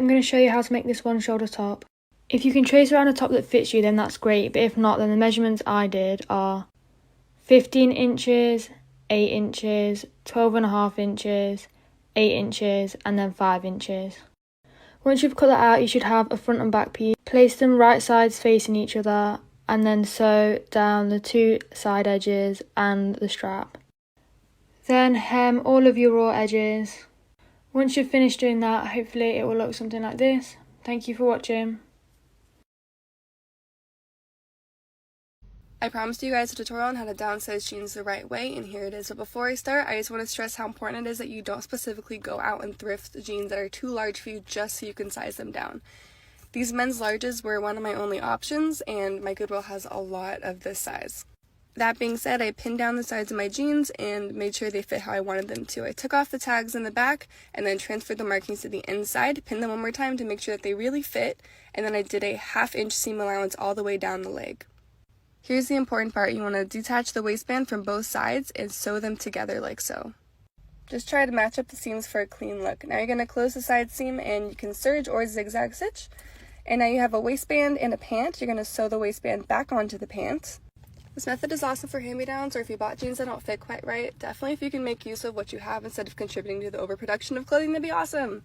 I'm going to show you how to make this one shoulder top. If you can trace around a top that fits you, then that's great, but if not, then the measurements I did are 15 inches, 8 inches, 12.5 inches, 8 inches, and then 5 inches. Once you've cut that out, you should have a front and back piece. Place them right sides facing each other, and then sew down the two side edges and the strap. Then hem all of your raw edges. Once you've finished doing that, hopefully it will look something like this. Thank you for watching. I promised you guys a tutorial on how to downsize jeans the right way, and here it is. But before I start, I just want to stress how important it is that you don't specifically go out and thrift jeans that are too large for you just so you can size them down. These men's larges were one of my only options, and my Goodwill has a lot of this size. That being said, I pinned down the sides of my jeans and made sure they fit how I wanted them to. I took off the tags in the back and then transferred the markings to the inside, pinned them one more time to make sure that they really fit, and then I did a 1/2 inch seam allowance all the way down the leg. Here's the important part. You want to detach the waistband from both sides and sew them together like so. Just try to match up the seams for a clean look. Now you're going to close the side seam and you can serge or zigzag stitch. And now you have a waistband and a pant. You're going to sew the waistband back onto the pant. This method is awesome for hand-me-downs or if you bought jeans that don't fit quite right. Definitely if you can make use of what you have instead of contributing to the overproduction of clothing, that'd be awesome.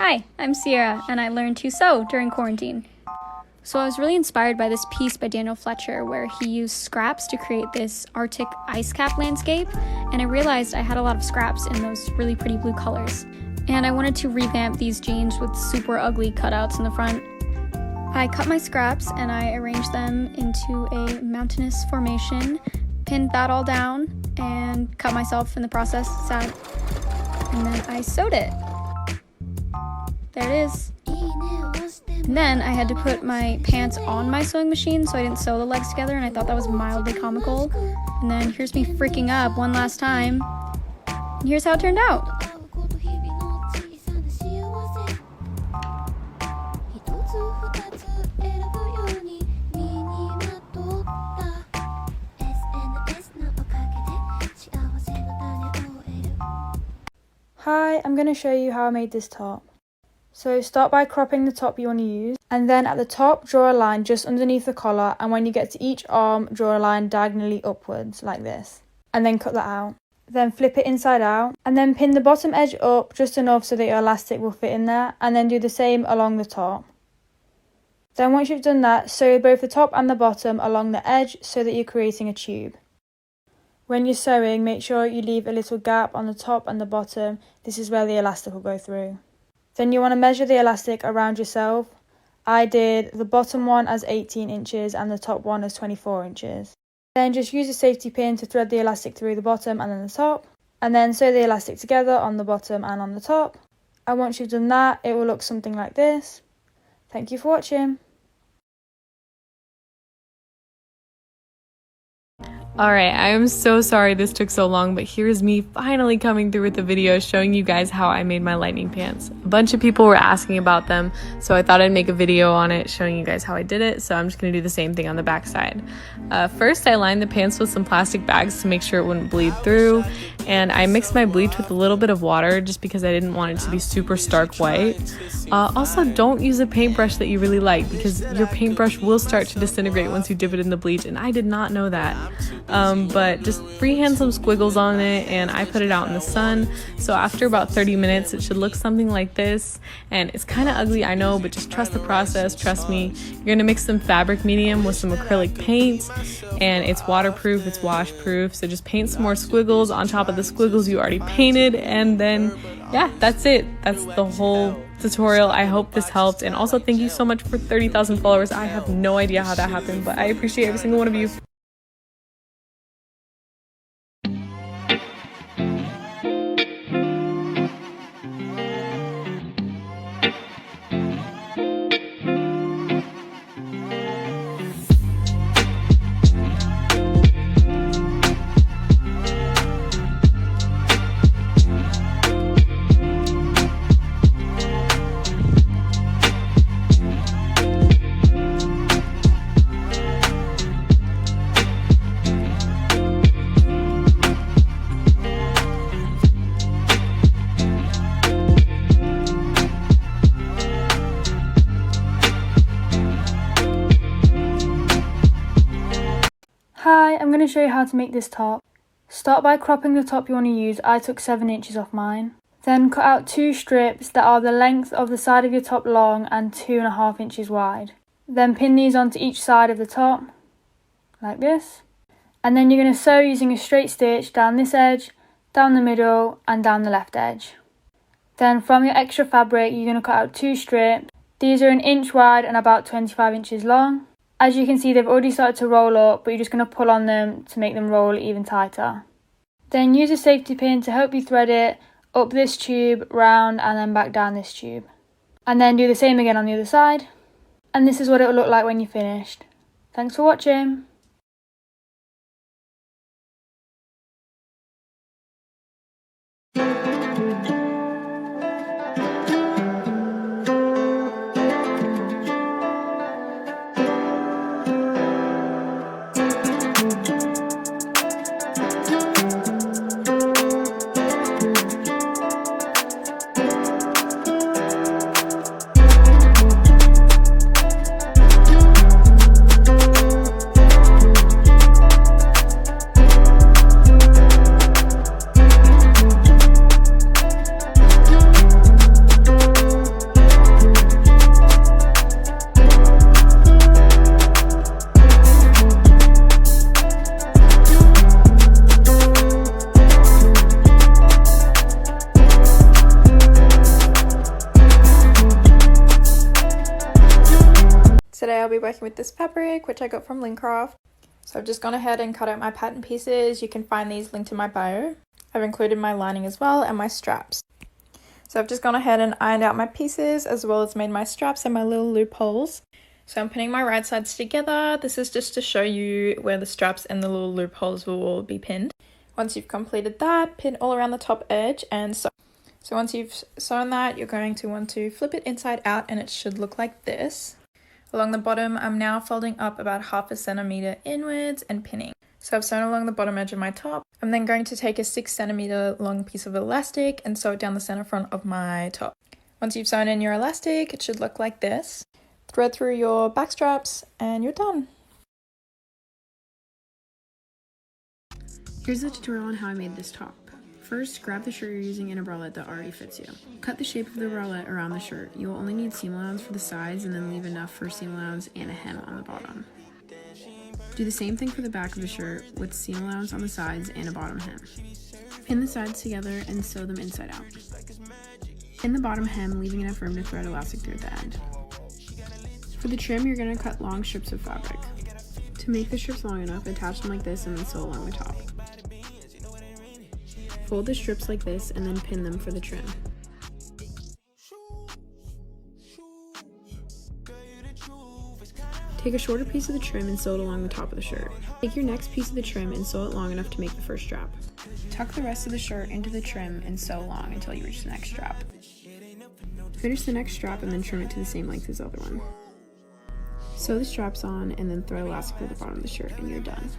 Hi, I'm Sierra, and I learned to sew during quarantine. So I was really inspired by this piece by Daniel Fletcher where he used scraps to create this Arctic ice cap landscape, and I realized I had a lot of scraps in those really pretty blue colors. And I wanted to revamp these jeans with super ugly cutouts in the front. I cut my scraps and I arranged them into a mountainous formation, pinned that all down, and cut myself in the process, sad. And then I sewed it. There it is. And then I had to put my pants on my sewing machine so I didn't sew the legs together, and I thought that was mildly comical. And then here's me freaking up one last time. And here's how it turned out. Hi, I'm going to show you how I made this top. So start by cropping the top you want to use, and then at the top draw a line just underneath the collar, and when you get to each arm draw a line diagonally upwards like this, and then cut that out. Then flip it inside out, and then pin the bottom edge up just enough so that your elastic will fit in there, and then do the same along the top. Then once you've done that, sew both the top and the bottom along the edge so that you're creating a tube. When you're sewing, make sure you leave a little gap on the top and the bottom. This is where the elastic will go through. Then you want to measure the elastic around yourself. I did the bottom one as 18 inches and the top one as 24 inches. Then just use a safety pin to thread the elastic through the bottom and then the top. And then sew the elastic together on the bottom and on the top. And once you've done that, it will look something like this. Thank you for watching. Alright, I am so sorry this took so long, but here's me finally coming through with the video showing you guys how I made my lightning pants. A bunch of people were asking about them, so I thought I'd make a video on it showing you guys how I did it, so I'm just going to do the same thing on the back side. First, I lined the pants with some plastic bags to make sure it wouldn't bleed through, and I mixed my bleach with a little bit of water just because I didn't want it to be super stark white. Also, don't use a paintbrush that you really like because your paintbrush will start to disintegrate once you dip it in the bleach, and I did not know that. But just freehand some squiggles on it, and I put it out in the sun. So after about 30 minutes, it should look something like this, and it's kind of ugly, I know, but just trust the process. Trust me. You're gonna mix some fabric medium with some acrylic paint, and it's waterproof, it's washproof, so just paint some more squiggles on top of the squiggles you already painted, and then yeah, that's it. That's the whole tutorial. I hope this helped, and also thank you so much for 30,000 followers. I have no idea how that happened, but I appreciate every single one of you. Hi, I'm going to show you how to make this top. Start by cropping the top you want to use. I took 7 inches off mine. Then cut out 2 strips that are the length of the side of your top long and 2.5 inches wide. Then pin these onto each side of the top, like this. And then you're going to sew using a straight stitch down this edge, down the middle and down the left edge. Then from your extra fabric you're going to cut out 2 strips. These are 1 inch wide and about 25 inches long. As you can see, they've already started to roll up, but you're just going to pull on them to make them roll even tighter. Then use a safety pin to help you thread it up this tube, round and then back down this tube. And then do the same again on the other side. And this is what it will look like when you're finished. Thanks for watching. Today I'll be working with this fabric, which I got from Lincraft. So I've just gone ahead and cut out my pattern pieces. You can find these linked in my bio. I've included my lining as well and my straps. So I've just gone ahead and ironed out my pieces as well as made my straps and my little loopholes. So I'm pinning my right sides together. This is just to show you where the straps and the little loopholes will all be pinned. Once you've completed that, pin all around the top edge and sew. So once you've sewn that, you're going to want to flip it inside out and it should look like this. Along the bottom, I'm now folding up about 1/2 centimeter inwards and pinning. So I've sewn along the bottom edge of my top. I'm then going to take a 6 centimeter long piece of elastic and sew it down the center front of my top. Once you've sewn in your elastic, it should look like this. Thread through your back straps and you're done. Here's the tutorial on how I made this top. First, grab the shirt you're using in a bralette that already fits you. Cut the shape of the bralette around the shirt. You will only need seam allowance for the sides and then leave enough for seam allowance and a hem on the bottom. Do the same thing for the back of the shirt with seam allowance on the sides and a bottom hem. Pin the sides together and sew them inside out. Pin the bottom hem, leaving enough room to thread elastic through the end. For the trim, you're going to cut long strips of fabric. To make the strips long enough, attach them like this and then sew along the top. Fold the strips like this and then pin them for the trim. Take a shorter piece of the trim and sew it along the top of the shirt. Take your next piece of the trim and sew it long enough to make the first strap. Tuck the rest of the shirt into the trim and sew long until you reach the next strap. Finish the next strap and then trim it to the same length as the other one. Sew the straps on and then thread elastic through the bottom of the shirt and you're done.